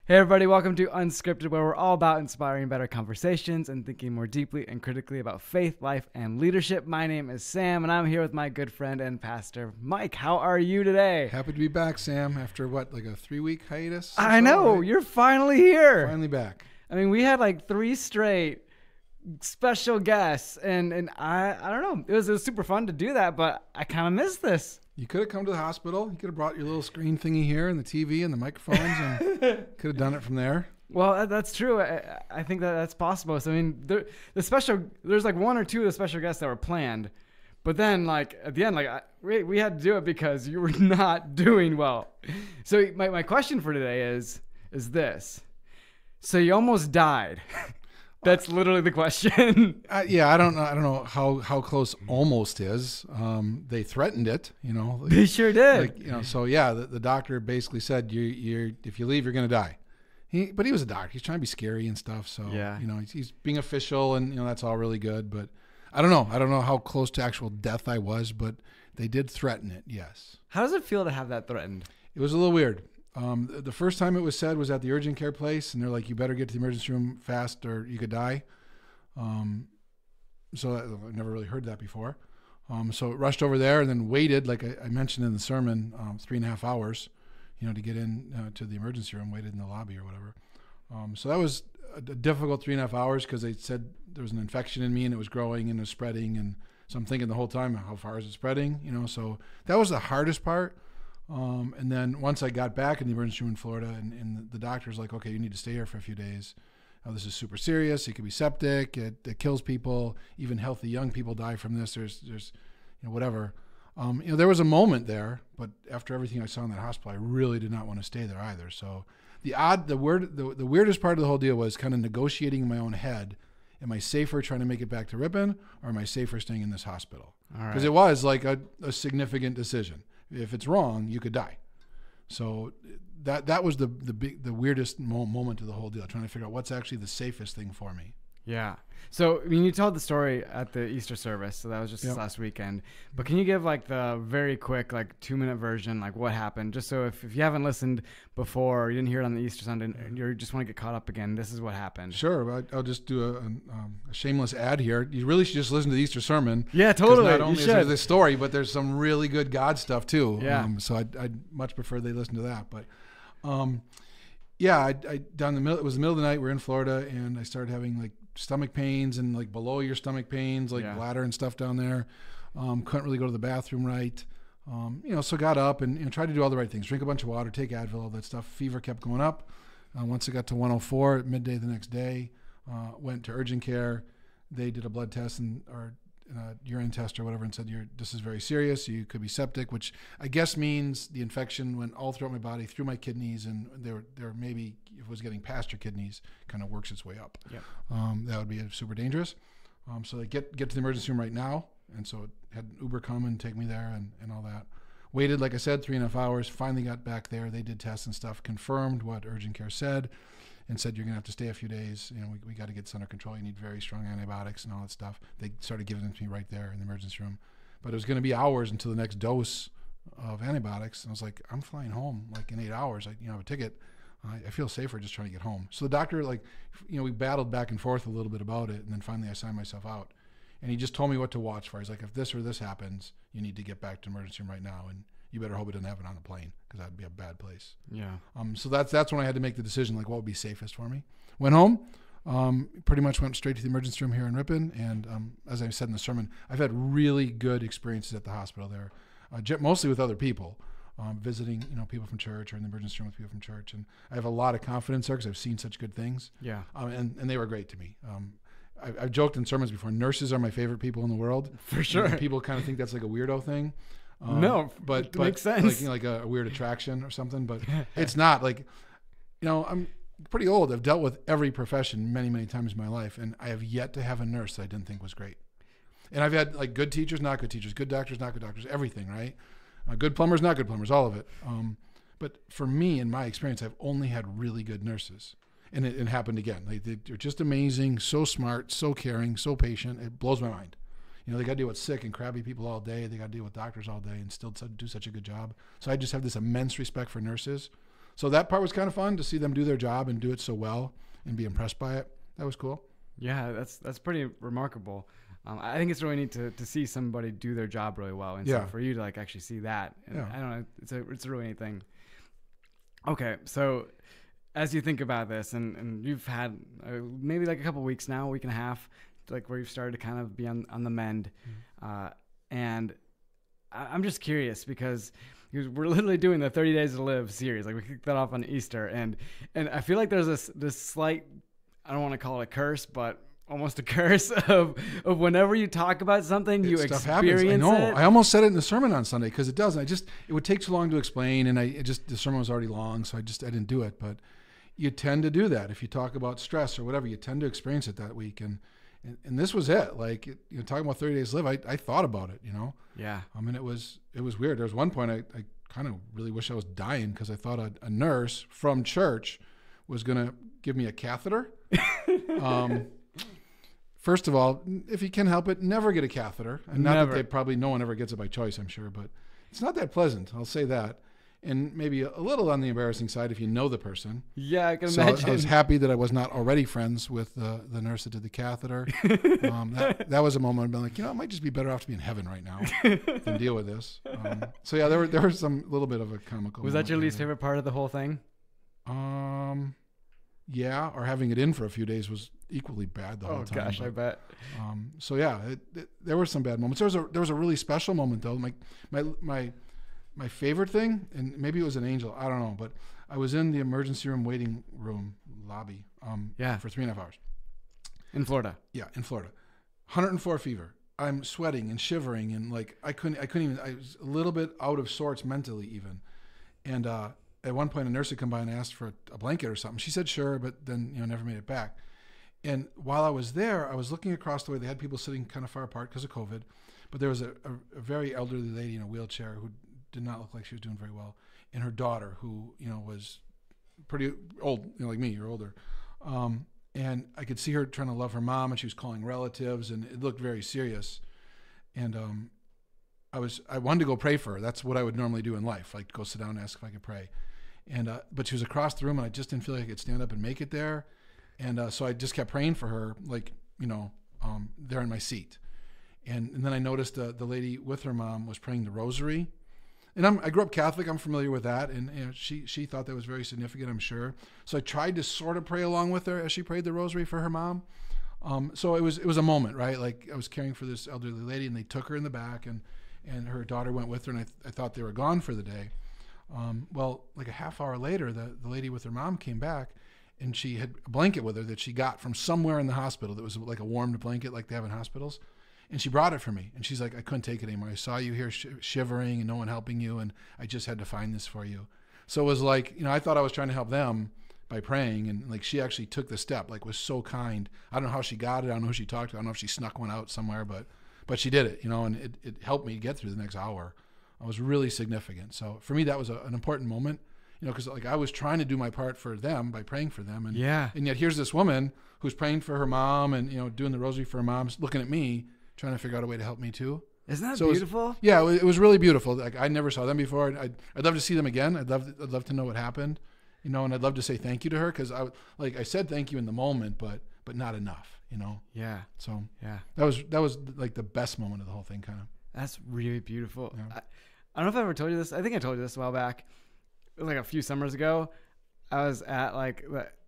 Hey everybody, welcome to Unscripted, where we're all about inspiring better conversations and thinking more deeply and critically about faith, life, and leadership. My name is Sam, and I'm here with my good friend and pastor, Mike. How are you today? Happy to be back, Sam, after what, like a 3-week hiatus? I know, right? you're finally here. Finally back. I mean, we had like 3 straight special guests, and I don't know. It was super fun to do that, but I kind of missed this. You could have come to the hospital. You could have brought your little screen thingy here and the TV and the microphones and could have done it from there. Well, that's true. I think that's possible. So, I mean, there's like 1 or 2 of the special guests that were planned. But then, like, at the end, like, we had to do it because you were not doing well. So my question for today is this. So you almost died. That's literally the question. Yeah, I don't know how close almost is. They threatened it, They sure did. Like, so yeah, the doctor basically said, if you leave, you're going to die. But he was a doctor. He's trying to be scary and stuff. So, yeah. He's being official and, that's all really good. But I don't know. I don't know how close to actual death I was, but they did threaten it, yes. How does it feel to have that threatened? It was a little weird. The first time it was said was at the urgent care place, and they're like, you better get to the emergency room fast or you could die. So I never really heard that before. So it rushed over there and then waited, like I mentioned in the sermon, 3.5 hours, to get in to the emergency room, waited in the lobby or whatever. So that was a difficult 3.5 hours because they said there was an infection in me and it was growing and it was spreading. And so I'm thinking the whole time, how far is it spreading? So that was the hardest part. And then once I got back in the emergency room in Florida and the doctor's like, okay, you need to stay here for a few days. This is super serious. It could be septic. It kills people. Even healthy young people die from this. There's whatever. There was a moment there, but after everything I saw in that hospital, I really did not want to stay there either. So the weirdest part of the whole deal was kind of negotiating in my own head. Am I safer trying to make it back to Ripon, or am I safer staying in this hospital? Because it was like a significant decision. If it's wrong, you could die. So that was the weirdest moment of the whole deal, trying to figure out what's actually the safest thing for me. Yeah. So, I mean, you told the story at the Easter service, so that was just this last weekend. But can you give, like, the very quick, like, 2-minute version, like, what happened? Just so if you haven't listened before or you didn't hear it on the Easter Sunday and you just want to get caught up again, this is what happened. Sure. I'll just do a shameless ad here. You really should just listen to the Easter sermon. Yeah, totally. Not only is there this story, but there's some really good God stuff, too. Yeah. So I'd much prefer they listen to that. But, it was the middle of the night. We're in Florida, and I started having, like, stomach pains and like below your stomach pains, like bladder and stuff down there. Couldn't really go to the bathroom right. So got up and tried to do all the right things. Drink a bunch of water, take Advil, all that stuff. Fever kept going up. Once it got to 104 at midday the next day, went to urgent care. They did a blood test or urine test or whatever and said, this is very serious. You could be septic, which I guess means the infection went all throughout my body, through my kidneys, and there maybe, if it was getting past your kidneys, kind of works its way up. Yep. That would be super dangerous. So they get to the emergency room right now, and so it had an Uber come and take me there and all that. Waited, like I said, 3.5 hours, finally got back there. They did tests and stuff, confirmed what urgent care said, and said, you're going to have to stay a few days. We got to get this under control. You need very strong antibiotics and all that stuff. They started giving them to me right there in the emergency room. But it was going to be hours until the next dose of antibiotics. And I was like, I'm flying home like in 8 hours. I have a ticket. I feel safer just trying to get home. So the doctor, we battled back and forth a little bit about it. And then finally I signed myself out. And he just told me what to watch for. He's like, if this or this happens, you need to get back to the emergency room right now. And you better hope it doesn't happen on the plane, because that'd be a bad place. Yeah. So that's when I had to make the decision, like, what would be safest for me. Went home, pretty much went straight to the emergency room here in Ripon. And as I said in the sermon, I've had really good experiences at the hospital there, mostly with other people, visiting, people from church or in the emergency room with people from church. And I have a lot of confidence there because I've seen such good things. Yeah. And they were great to me. I've joked in sermons before, nurses are my favorite people in the world. For sure. People kind of think that's like a weirdo thing. No, but it makes sense. Like a weird attraction or something, but it's not. Like, I'm pretty old. I've dealt with every profession many, many times in my life, and I have yet to have a nurse that I didn't think was great. And I've had like good teachers, not good teachers, good doctors, not good doctors, everything, right? Good plumbers, not good plumbers, all of it. But for me, in my experience, I've only had really good nurses. And it happened again. They're just amazing, so smart, so caring, so patient. It blows my mind. They got to deal with sick and crabby people all day. They got to deal with doctors all day and still do such a good job. So I just have this immense respect for nurses. So that part was kind of fun to see them do their job and do it so well and be impressed by it. That was cool. Yeah, that's pretty remarkable. I think it's really neat to see somebody do their job really well, and so for you to like actually see that, I don't know, it's a really neat thing. Okay, so as you think about this, and you've had maybe like a couple weeks now, a week and a half, like where you've started to kind of be on the mend, and I'm just curious because we're literally doing the 30 Days to Live series. Like we kicked that off on Easter, and I feel like there's this slight, I don't want to call it a curse, but almost a curse of whenever you talk about something, you experience it. I know. I almost said it in the sermon on Sunday because it doesn't. It would take too long to explain, and the sermon was already long, so I didn't do it. But you tend to do that if you talk about stress or whatever. You tend to experience it that week, and this was it. Like talking about 30 Days to Live, I thought about it. Yeah. I mean, it was weird. There was one point I kind of really wish I was dying because I thought a nurse from church was going to give me a catheter. First of all, if you can help it, never get a catheter. And not that no one ever gets it by choice, I'm sure, but it's not that pleasant. I'll say that. And maybe a little on the embarrassing side if you know the person. Yeah, I can imagine. I was happy that I was not already friends with the nurse that did the catheter. That was a moment I've been like, it might just be better off to be in heaven right now than deal with this. So yeah, there was some little bit of a comical. Was that your least favorite part of the whole thing? Yeah, or having it in for a few days was equally bad the whole time. Oh gosh, I bet. So yeah, there were some bad moments. There was a really special moment though. My favorite thing, and maybe it was an angel, I don't know, but I was in the emergency room waiting room lobby for 3.5 hours. In Florida? Yeah, in Florida. 104 fever. I'm sweating and shivering and like I couldn't even, I was a little bit out of sorts mentally even. And at one point a nurse had come by and asked for a blanket or something. She said sure, but then never made it back. And while I was there, I was looking across the way. They had people sitting kind of far apart because of COVID, but there was a very elderly lady in a wheelchair who did not look like she was doing very well, and her daughter who was pretty old, like me or older, and I could see her trying to love her mom, and she was calling relatives, and it looked very serious. And I wanted to go pray for her. That's what I would normally do in life, like go sit down and ask if I could pray. And but she was across the room, and I just didn't feel like I could stand up and make it there. And so I just kept praying for her, like there in my seat. And then I noticed the lady with her mom was praying the rosary. And I grew up Catholic. I'm familiar with that, and she thought that was very significant, I'm sure. So I tried to sort of pray along with her as she prayed the rosary for her mom. So it was a moment, right? Like I was caring for this elderly lady, and they took her in the back, and her daughter went with her, and I thought they were gone for the day. Well, like a half hour later, the lady with her mom came back, and she had a blanket with her that she got from somewhere in the hospital that was like a warmed blanket like they have in hospitals. And she brought it for me. And she's like, I couldn't take it anymore. I saw you here shivering and no one helping you, and I just had to find this for you. So it was like, I thought I was trying to help them by praying, and like she actually took the step, like was so kind. I don't know how she got it. I don't know who she talked to. I don't know if she snuck one out somewhere, but she did it, and it helped me get through the next hour. It was really significant. So for me, that was an important moment, because like I was trying to do my part for them by praying for them. And yet here's this woman who's praying for her mom and, doing the rosary for her mom, looking at me, trying to figure out a way to help me too. Isn't that beautiful? It was really beautiful. Like I never saw them before. I'd love to see them again. I'd love to know what happened, and I'd love to say thank you to her because I said thank you in the moment, but not enough, Yeah. So yeah, that was like the best moment of the whole thing, kind of. That's really beautiful. Yeah. I don't know if I ever told you this. I think I told you this a while back. It was like a few summers ago. I was at like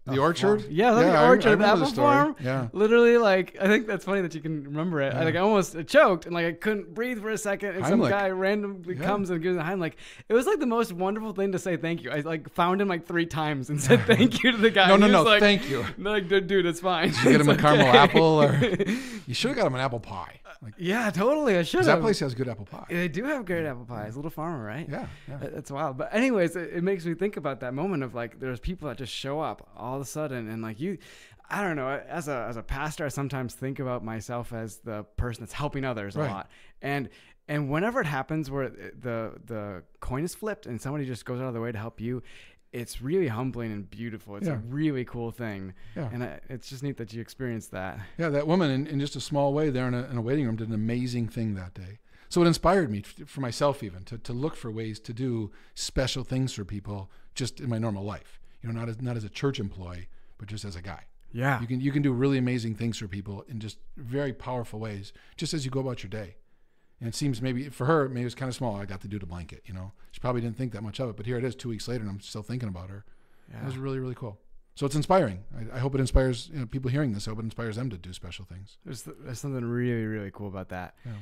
the orchard? Farm. Yeah, the orchard, the apple farm. Yeah. Literally, like, I think that's funny that you can remember it. I almost choked and like I couldn't breathe for a second. And some guy randomly comes and gives a Heimlich. It was like the most wonderful thing to say thank you. I like found him like 3 times and said thank you to the guy. No, like, thank you. Like, dude, it's fine. Did you get him a caramel apple, or you should have got him an apple pie? Like, yeah, totally. I should have. That place has good apple pie. They do have great apple pies. Little Farmer, right? Yeah. That's wild. But anyways, it makes me think about that moment of like there's people that just show up all of a sudden, and like I don't know. As a pastor, I sometimes think about myself as the person that's helping others a lot, and whenever it happens where the coin is flipped and somebody just goes out of their way to help you, it's really humbling and beautiful. It's a really cool thing. Yeah. And it's just neat that you experienced that. Yeah, that woman in just a small way there in a waiting room did an amazing thing that day. So it inspired me for myself even to look for ways to do special things for people just in my normal life. Not as a church employee, but just as a guy. Yeah. You can do really amazing things for people in just very powerful ways, just as you go about your day. And it seems maybe for her, maybe it was kind of small. I got to do the blanket, She probably didn't think that much of it, but here it is 2 weeks later and I'm still thinking about her. Yeah. It was really, really cool. So it's inspiring. I hope it inspires people hearing this. I hope it inspires them to do special things. There's something really, really cool about that. Yeah.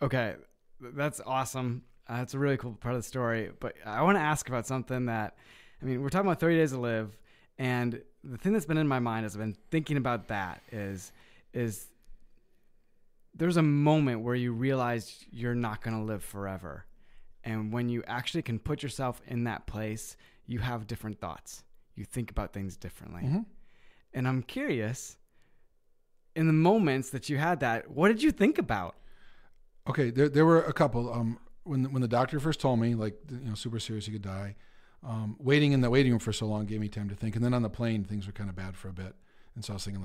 Okay. That's awesome. That's a really cool part of the story. But I want to ask about something that, we're talking about 30 Days to Live. And the thing that's been in my mind as I've been thinking about that is there's a moment where you realize you're not going to live forever. And when you actually can put yourself in that place, you have different thoughts. You think about things differently. Mm-hmm. And I'm curious, in the moments that you had that, what did you think about? Okay, there were a couple. When the doctor first told me, super serious, he could die, waiting in the waiting room for so long gave me time to think. And then on the plane, things were kind of bad for a bit. And so I was thinking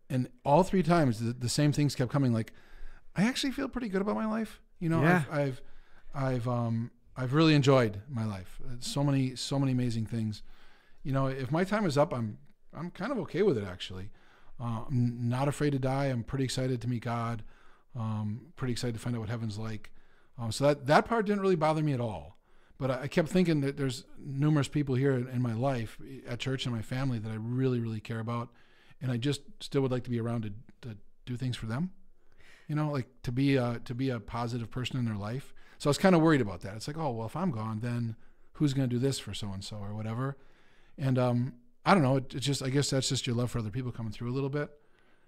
and all 3 times the same things kept coming. Like, I actually feel pretty good about my life. Yeah. I've really enjoyed my life. So many amazing things. If my time is up, I'm kind of okay with it, actually. I'm not afraid to die. I'm pretty excited to meet God. Pretty excited to find out what heaven's like. So that part didn't really bother me at all. But I kept thinking that there's numerous people here in my life, at church and my family, that I really, really care about. And I just still would like to be around to do things for them. To be a positive person in their life. So I was kind of worried about that. It's like, oh, well, if I'm gone, then who's going to do this for so-and-so or whatever? And I don't know. It's just, I guess that's just your love for other people coming through a little bit.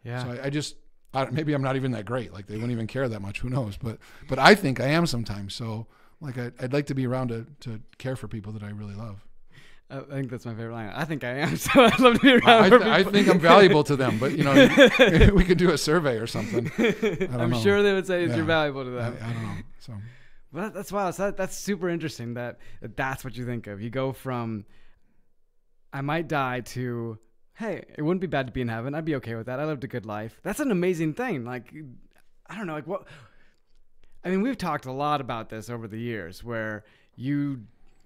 Yeah. So maybe I'm not even that great. Like, they wouldn't even care that much. Who knows? But I think I am sometimes. So I'd like to be around to care for people that I really love. I think that's my favorite line. I think I am, so I'd love to be around for people. I think I'm valuable to them, but we could do a survey or something. I'm sure they would say you're valuable to them. I don't know. So, well, that's wild. So that's super interesting. That's what you think of. You go from, I might die, to, hey, it wouldn't be bad to be in heaven. I'd be okay with that. I lived a good life. That's an amazing thing. Like, I don't know, like what. We've talked a lot about this over the years, where you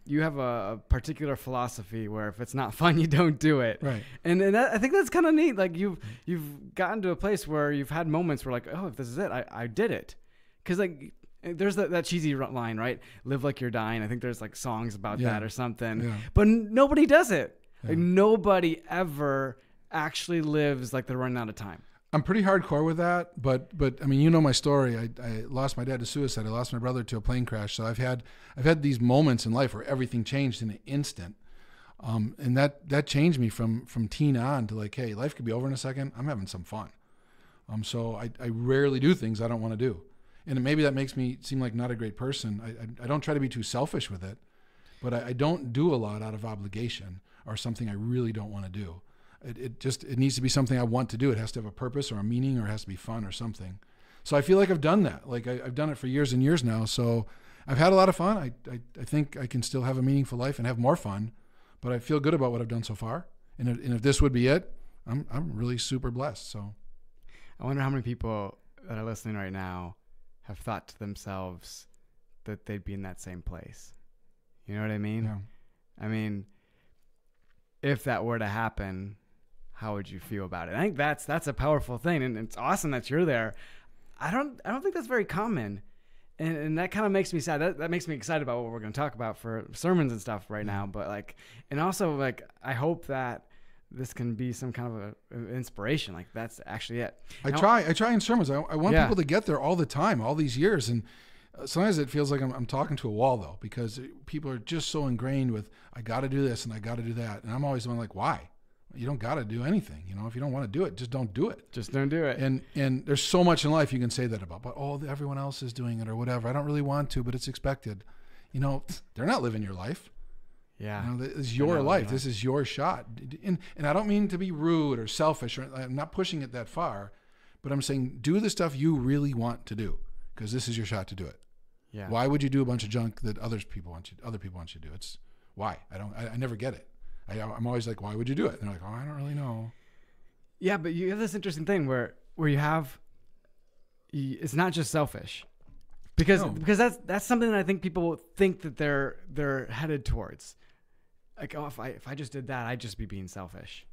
have a particular philosophy where if it's not fun, you don't do it. Right. And I think that's kind of neat. Like, you've gotten to a place where you've had moments where, like, oh, if this is it, I did it. Because, like, there's that cheesy line, right? Live like you're dying. I think there's like songs about that or something. Yeah. But nobody does it. Yeah. Like, nobody ever actually lives like they're running out of time. I'm pretty hardcore with that, but my story. I lost my dad to suicide. I lost my brother to a plane crash. So I've had these moments in life where everything changed in an instant, and that changed me from teen on to, like, hey, life could be over in a second. I'm having some fun. So I rarely do things I don't want to do, and maybe that makes me seem like not a great person. I don't try to be too selfish with it, but I don't do a lot out of obligation or something I really don't want to do. It needs to be something I want to do. It has to have a purpose or a meaning, or it has to be fun or something. So I feel like I've done that. Like, I've done it for years and years now. So I've had a lot of fun. I think I can still have a meaningful life and have more fun, but I feel good about what I've done so far. And if this would be it, I'm really super blessed. So I wonder how many people that are listening right now have thought to themselves that they'd be in that same place. You know what I mean? Yeah. If that were to happen, how would you feel about it? I think that's a powerful thing, and it's awesome that you're there. I don't think that's very common, and that kind of makes me sad. That makes me excited about what we're going to talk about for sermons and stuff right now. But and also I hope that this can be some kind of an inspiration. Like, that's actually it. I try in sermons. I want people to get there all the time, all these years, and sometimes it feels like I'm talking to a wall, though, because people are just so ingrained with, I got to do this and I got to do that, and I'm always the one like, why? You don't got to do anything. If you don't want to do it, just don't do it. Just don't do it. And there's so much in life you can say that about, but everyone else is doing it or whatever. I don't really want to, but it's expected. They're not living your life. Yeah. This is your life. This is your shot. And I don't mean to be rude or selfish, or I'm not pushing it that far, but I'm saying do the stuff you really want to do, because this is your shot to do it. Yeah. Why would you do a bunch of junk that other people want you to do? It's why. I never get it. I'm always like, why would you do it? And they're like, I don't really know. Yeah, but you have this interesting thing where you have it's not just selfish. Because that's something that I think people think that they're headed towards. Like, oh, if I just did that, I'd just be being selfish.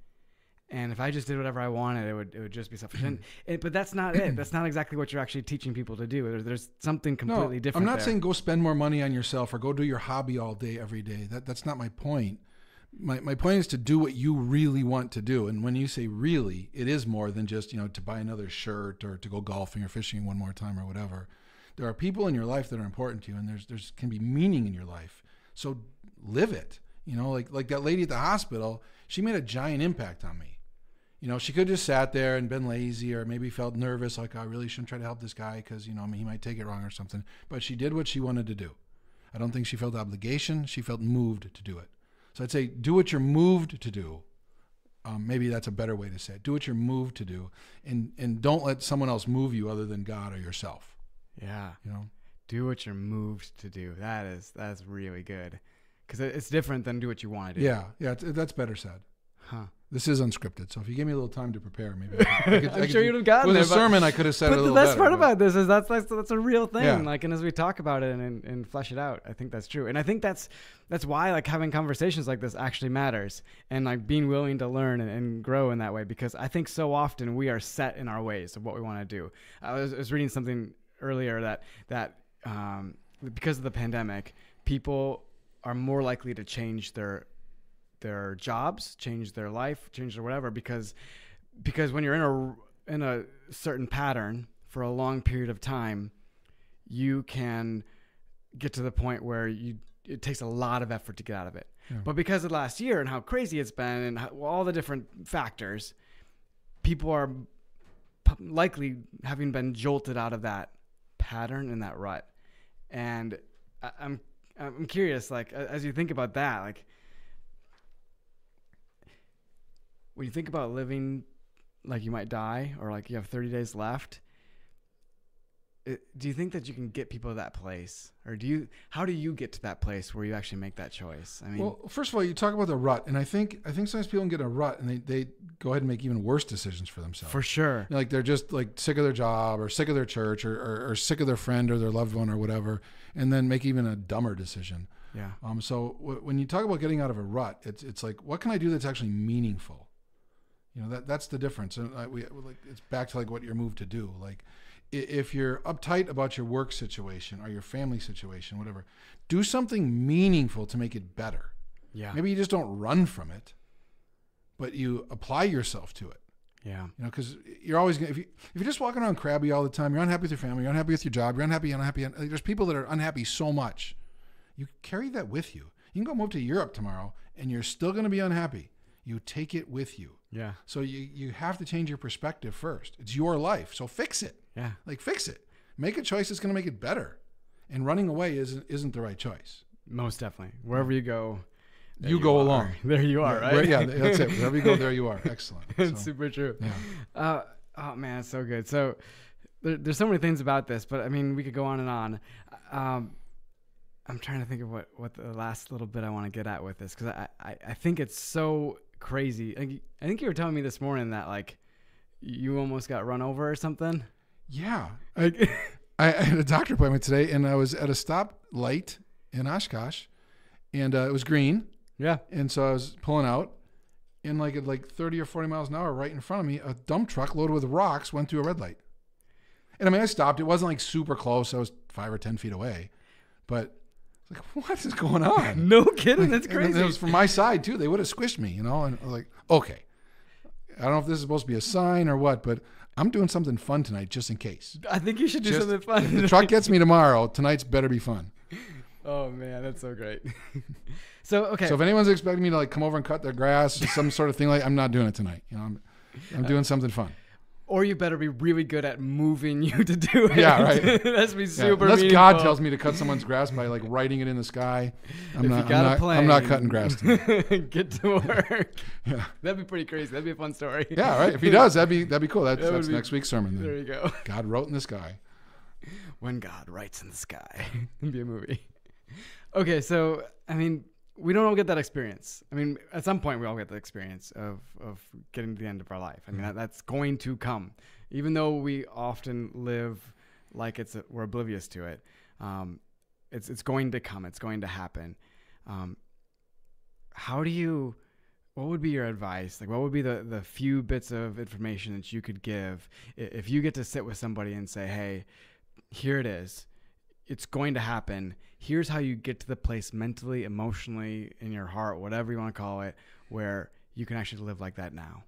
And if I just did whatever I wanted, it would just be selfish. But that's not it. That's not exactly what you're actually teaching people to do. There's something completely different. I'm not saying go spend more money on yourself or go do your hobby all day, every day. That's not my point. My point is to do what you really want to do. And when you say really, it is more than just, to buy another shirt or to go golfing or fishing one more time or whatever. There are people in your life that are important to you, and there's can be meaning in your life. So live it. Like that lady at the hospital, she made a giant impact on me. She could have just sat there and been lazy or maybe felt nervous, like, I really shouldn't try to help this guy because, he might take it wrong or something. But she did what she wanted to do. I don't think she felt obligation. She felt moved to do it. So I'd say do what you're moved to do. Maybe that's a better way to say it. Do what you're moved to do, and don't let someone else move you other than God or yourself. Yeah. Do what you're moved to do. That's really good. Because it's different than do what you want to do. Yeah, that's better said. Huh. This is unscripted, so if you gave me a little time to prepare, maybe I'm sure you'd have gotten with there. With a sermon, I could have said it a little better. But the best part better, about this is that's a real thing. Yeah. Like, and as we talk about it and flesh it out, I think that's true. And I think that's why, like, having conversations like this actually matters, and like being willing to learn and grow in that way. Because I think so often we are set in our ways of what we want to do. I was reading something earlier that because of the pandemic, people are more likely to change their jobs, change their life, change their whatever, because when you're in a certain pattern for a long period of time, you can get to the point where it takes a lot of effort to get out of it. Yeah. But because of last year and how crazy it's been and all the different factors, people are likely having been jolted out of that pattern and that rut. And I'm curious, like, as you think about that, like, when you think about living like you might die or like you have 30 days left, do you think that you can get people to that place? Or how do you get to that place where you actually make that choice? I mean, well, first of all, you talk about the rut, and I think sometimes people can get a rut and they go ahead and make even worse decisions for themselves. For sure. Like they're just like sick of their job or sick of their church or sick of their friend or their loved one or whatever, and then make even a dumber decision. Yeah. So when you talk about getting out of a rut, it's like, what can I do that's actually meaningful? That's the difference. And it's back to like what you're moved to do. Like if you're uptight about your work situation or your family situation, whatever, do something meaningful to make it better. Yeah. Maybe you just don't run from it, but you apply yourself to it. Yeah. Because you're always going to, if you're just walking around crabby all the time, you're unhappy with your family, you're unhappy with your job, you're unhappy. There's people that are unhappy so much. You carry that with you. You can go move to Europe tomorrow and you're still going to be unhappy. You take it with you. Yeah. So you have to change your perspective first. It's your life. So fix it. Yeah. Like fix it. Make a choice that's going to make it better. And running away isn't the right choice. Most definitely. Wherever you go, you go along. There you are, right? Yeah, that's it. Wherever you go, there you are. Excellent. It's super true. Yeah. Oh man, it's so good. So there's so many things about this, but I mean, we could go on and on. I'm trying to think of what the last little bit I want to get at with this, because I think it's so crazy. I think you were telling me this morning that like you almost got run over or something. Yeah. I had a doctor appointment today, and I was at a stop light in Oshkosh, and it was green. Yeah. And so I was pulling out, and like at 30 or 40 miles an hour right in front of me, a dump truck loaded with rocks went through a red light. And I mean, I stopped. It wasn't like super close. I was 5 or 10 feet away, but like, what is going on? No kidding. That's crazy. And it was from my side too. They would have squished me, and I was like, okay, I don't know if this is supposed to be a sign or what, but I'm doing something fun tonight just in case. I think you should do something fun. If the truck gets me tomorrow, tonight's better be fun. Oh man, that's so great. So okay. So if anyone's expecting me to like come over and cut their grass or some sort of thing, like I'm not doing it tonight. I'm doing something fun. Or you better be really good at moving you to do it. Yeah, right. It has to be super Unless meaningful. God tells me to cut someone's grass by like writing it in the sky, I'm not cutting grass tonight. Get to work. Yeah. That'd be pretty crazy. That'd be a fun story. Yeah, right. If he does, that'd be cool. That's next week's sermon. Then. There you go. God wrote in the sky. When God writes in the sky. It'd be a movie. Okay, so I mean, we don't all get that experience. I mean, at some point we all get the experience of getting to the end of our life. I mean, that's going to come, even though we often live like we're oblivious to it. It's going to come. It's going to happen. What would be your advice? Like, what would be the few bits of information that you could give if you get to sit with somebody and say, hey, here it is. It's going to happen. Here's how you get to the place mentally, emotionally, in your heart, whatever you want to call it, where you can actually live like that now.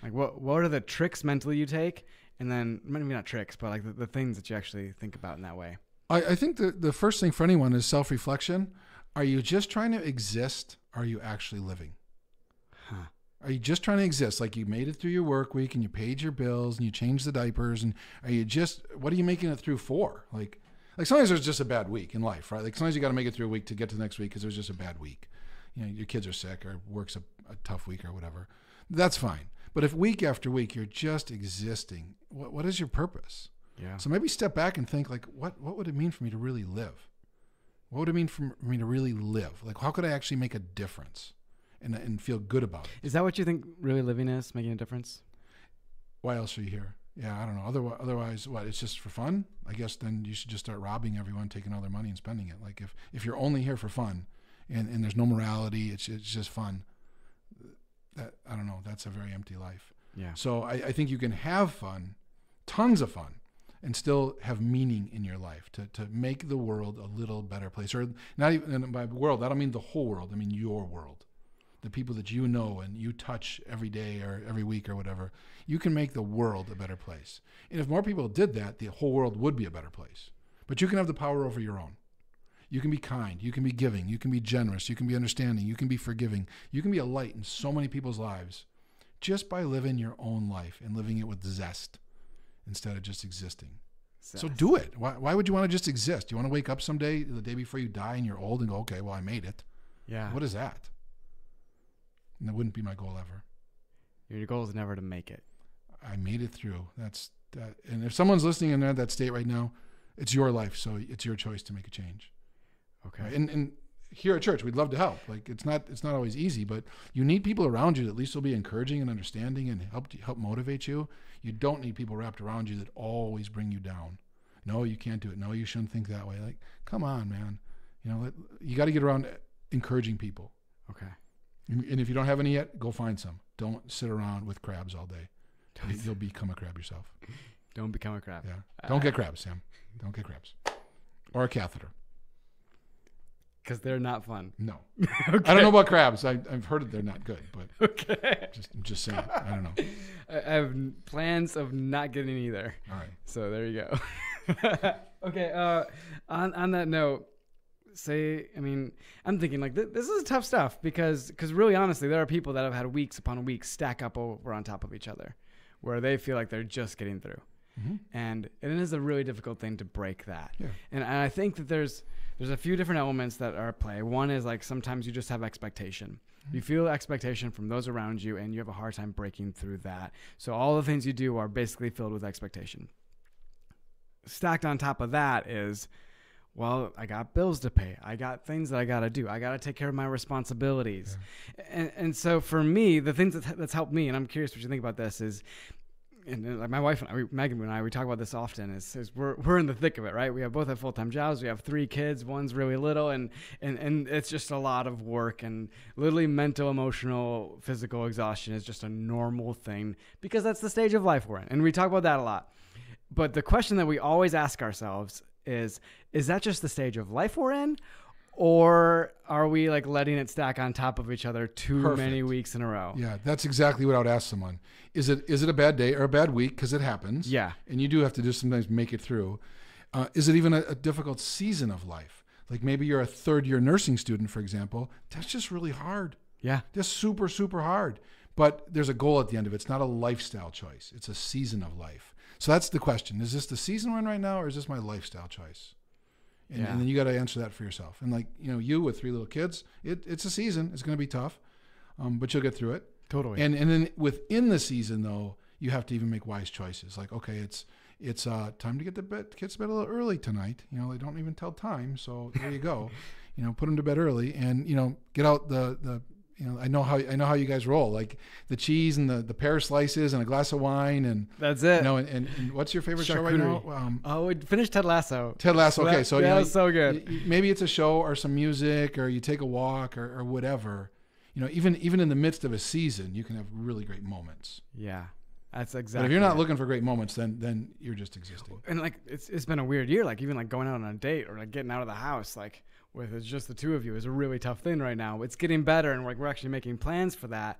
Like, what are the tricks mentally you take? And then, maybe not tricks, but like the things that you actually think about in that way. I think the first thing for anyone is self-reflection. Are you just trying to exist? Or are you actually living? Huh. Are you just trying to exist? Like you made it through your work week and you paid your bills and you changed the diapers, and what are you making it through for? Like sometimes there's just a bad week in life, right? Like sometimes you got to make it through a week to get to the next week because there's just a bad week. You know, your kids are sick or work's a tough week or whatever. That's fine. But if week after week you're just existing, what is your purpose? Yeah. So maybe step back and think like, what would it mean for me to really live? What would it mean for me to really live? Like, how could I actually make a difference and feel good about it? Is that what you think really living is, making a difference? Why else are you here? Yeah, I don't know. Otherwise, what? It's just for fun? I guess then you should just start robbing everyone, taking all their money and spending it. Like if you're only here for fun and there's no morality, it's just fun. I don't know. That's a very empty life. Yeah. So I think you can have fun, tons of fun, and still have meaning in your life to make the world a little better place. Or not even, and by world, I don't mean the whole world. I mean your world. The people that you know and you touch every day or every week or whatever. You can make the world a better place. And if more people did that, the whole world would be a better place. But you can have the power over your own. You can be kind. You can be giving. You can be generous. You can be understanding. You can be forgiving. You can be a light in so many people's lives just by living your own life and living it with zest instead of just existing. So do it. Why would you want to just exist? You want to wake up someday, the day before you die and you're old, and go, okay, well, I made it. Yeah. What is that? And that wouldn't be my goal ever. Your goal is never to make it. I made it through. That's that. And if someone's listening and they're at that state right now, it's your life, so it's your choice to make a change. Okay. Right? And here at church, we'd love to help. Like it's not always easy, but you need people around you that at least will be encouraging and understanding and help motivate you. You don't need people wrapped around you that always bring you down. No, you can't do it. No, you shouldn't think that way. Like, come on, man. You know, you got to get around encouraging people. Okay. And if you don't have any yet, go find some. Don't sit around with crabs all day. You'll become a crab yourself. Don't become a crab. Yeah. Don't get crabs, Sam. Don't get crabs. Or a catheter. Because they're not fun. No. Okay. I don't know about crabs. I've heard that they're not good, but okay. I'm just saying. I don't know. I have plans of not getting either. All right. So there you go. Okay. On that note, I'm thinking like this is tough stuff because really honestly, there are people that have had weeks upon weeks stack up over on top of each other where they feel like they're just getting through. Mm-hmm. And it is a really difficult thing to break that. Yeah. And I think that there's a few different elements that are at play. One is like sometimes you just have expectation. Mm-hmm. You feel expectation from those around you and you have a hard time breaking through that. So all the things you do are basically filled with expectation. Stacked on top of that is, well, I got bills to pay. I got things that I got to do. I got to take care of my responsibilities. Yeah. And so for me, the things that's helped me, and I'm curious what you think about this, is, and like my wife and I, Megan and I, we talk about this often, is we're in the thick of it, right? We both have full-time jobs. We have 3 kids. One's really little, and it's just a lot of work, and literally mental, emotional, physical exhaustion is just a normal thing because that's the stage of life we're in. And we talk about that a lot. But the question that we always ask ourselves is that just the stage of life we're in? Or are we like letting it stack on top of each other too many weeks in a row? Yeah, that's exactly what I would ask someone. Is it a bad day or a bad week? Because it happens. Yeah. And you do have to just sometimes make it through. Is it even a difficult season of life? Like maybe you're a 3rd-year nursing student, for example. That's just really hard. Yeah. Just super, super hard. But there's a goal at the end of it. It's not a lifestyle choice. It's a season of life. So that's the question. Is this the season we're in right now, or is this my lifestyle choice? And then you got to answer that for yourself. And like, you with 3 little kids, it's a season. It's going to be tough, but you'll get through it. Totally. And then within the season, though, you have to even make wise choices. Like, okay, it's time to get the kids to bed a little early tonight. They don't even tell time, so there you go. put them to bed early, and get out the I know how you guys roll, like the cheese and the pear slices and a glass of wine, and that's it. And what's your favorite show right now? We finished Ted Lasso. Ted Lasso. Okay, so that was so good. Maybe it's a show or some music, or you take a walk or whatever. Even in the midst of a season, you can have really great moments. Yeah, that's exactly. But if you're not looking for great moments, then you're just existing. And like it's been a weird year. Like even like going out on a date or like getting out of the house, like with it's just the two of you, is a really tough thing right now. It's getting better, and we're actually making plans for that.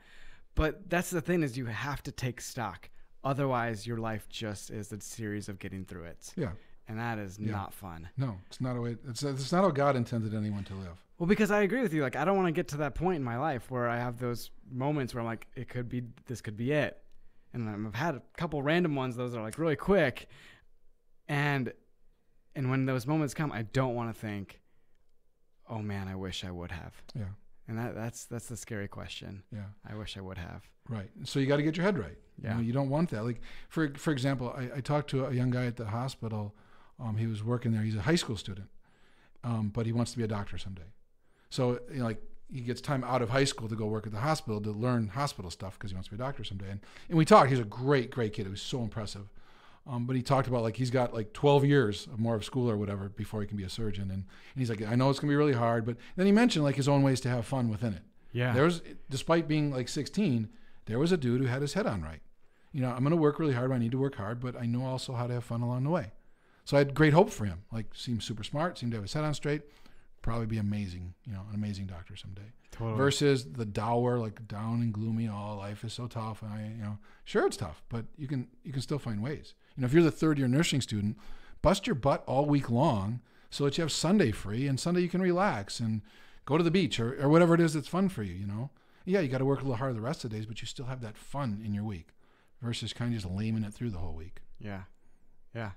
But that's the thing, is you have to take stock. Otherwise, your life just is a series of getting through it. Yeah. And that is not fun. No, it's not a way. It's not how God intended anyone to live. Well, because I agree with you. Like, I don't want to get to that point in my life where I have those moments where I'm like, this could be it. And I've had a couple random ones. Those are like really quick. And when those moments come, I don't want to think, oh man, I wish I would have. Yeah. And that's the scary question. Yeah. I wish I would have. Right. So you got to get your head right. Yeah. You don't want that. Like for example, I talked to a young guy at the hospital. He was working there. He's a high school student, but he wants to be a doctor someday. So like he gets time out of high school to go work at the hospital to learn hospital stuff because he wants to be a doctor someday. And we talked. He's a great kid. It was so impressive. But he talked about like he's got like 12 years more of school or whatever before he can be a surgeon. And he's like, I know it's gonna be really hard, but then he mentioned like his own ways to have fun within it. Yeah. Despite being like 16, there was a dude who had his head on right. I'm gonna work really hard. I need to work hard, but I know also how to have fun along the way. So I had great hope for him. Like, seemed super smart, seemed to have his head on straight. Probably be amazing, an amazing doctor someday. Totally. Versus the dour, like down and gloomy, life is so tough. And sure it's tough, but you can still find ways. If you're the third year nursing student, bust your butt all week long so that you have Sunday free, and Sunday you can relax and go to the beach or whatever it is that's fun for you, Yeah, you got to work a little harder the rest of the days, but you still have that fun in your week versus kind of just laming it through the whole week. Yeah. Yeah.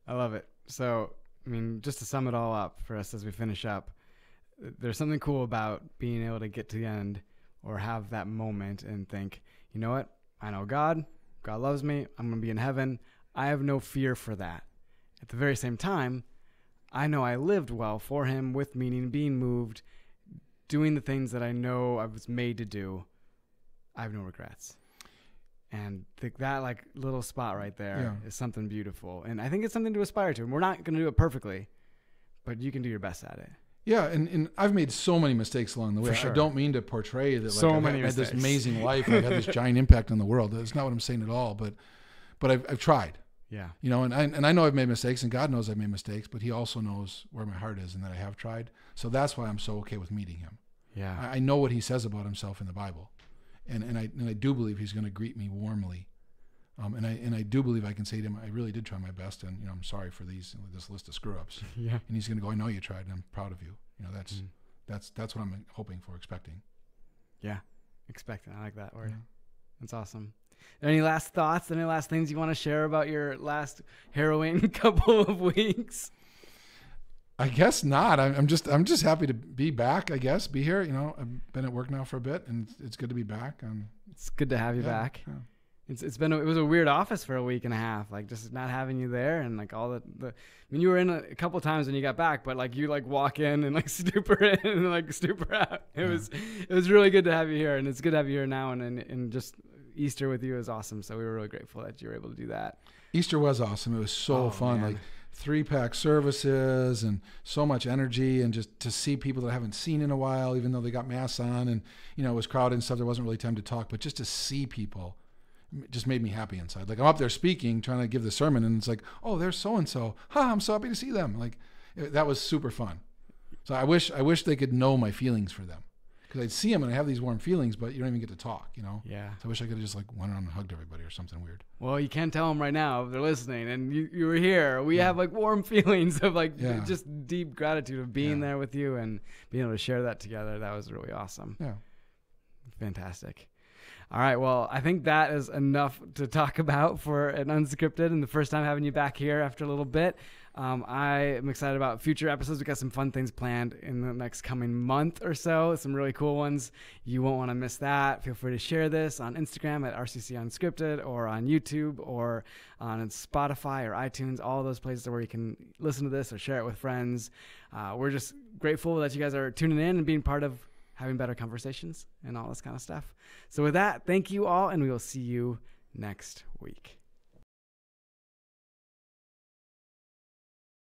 I love it. So, just to sum it all up for us as we finish up, there's something cool about being able to get to the end or have that moment and think, you know what? I know God loves me. I'm going to be in heaven. I have no fear for that. At the very same time, I know I lived well for him, with meaning, being moved, doing the things that I know I was made to do. I have no regrets. And that like little spot right there is something beautiful. And I think it's something to aspire to. And we're not going to do it perfectly, but you can do your best at it. Yeah, and I've made so many mistakes along the way. Sure. I don't mean to portray that I've had this amazing life. I've had this giant impact on the world. That's not what I'm saying at all. But I've tried. Yeah. And I know I've made mistakes, and God knows I've made mistakes, but He also knows where my heart is and that I have tried. So that's why I'm so okay with meeting Him. Yeah. I know what He says about Himself in the Bible, and I do believe He's going to greet me warmly. And I do believe I can say to Him, I really did try my best, and I'm sorry for this list of screw ups. Yeah. And He's going to go, I know you tried, and I'm proud of you. That's what I'm hoping for, expecting. Yeah, expecting. I like that word. Yeah. That's awesome. Any last thoughts? Any last things you want to share about your last harrowing couple of weeks? I guess not. I'm just happy to be back. I guess be here. I've been at work now for a bit, and it's good to be back. It's good to have you back. Yeah. It was a weird office for a week and a half, like just not having you there, and like all you were in a couple of times when you got back, but like you like walk in and like stupor in and like stupor out. It was really good to have you here, and it's good to have you here now, and just Easter with you is awesome. So we were really grateful that you were able to do that. Easter was awesome. It was so fun. Man. Like 3-pack services and so much energy, and just to see people that I haven't seen in a while, even though they got masks on, and it was crowded and stuff. There wasn't really time to talk, but just to see people just made me happy inside. Like I'm up there speaking, trying to give the sermon, and it's like, oh, there's so-and-so. I'm so happy to see them. Like that was super fun. So I wish they could know my feelings for them, because I'd see them and I have these warm feelings, but you don't even get to talk, Yeah. So I wish I could have just like went around and hugged everybody or something weird. Well, you can tell them right now if they're listening, and you were here. We have like warm feelings of like just deep gratitude of being there with you and being able to share that together. That was really awesome. Yeah. Fantastic. All right. Well, I think that is enough to talk about for an Unscripted, and the first time having you back here after a little bit. I am excited about future episodes. We got some fun things planned in the next coming month or so. Some really cool ones. You won't want to miss that. Feel free to share this on Instagram at RCC Unscripted, or on YouTube, or on Spotify or iTunes. All those places where you can listen to this or share it with friends. We're just grateful that you guys are tuning in and being part of having better conversations and all this kind of stuff. So with that, thank you all, and we will see you next week.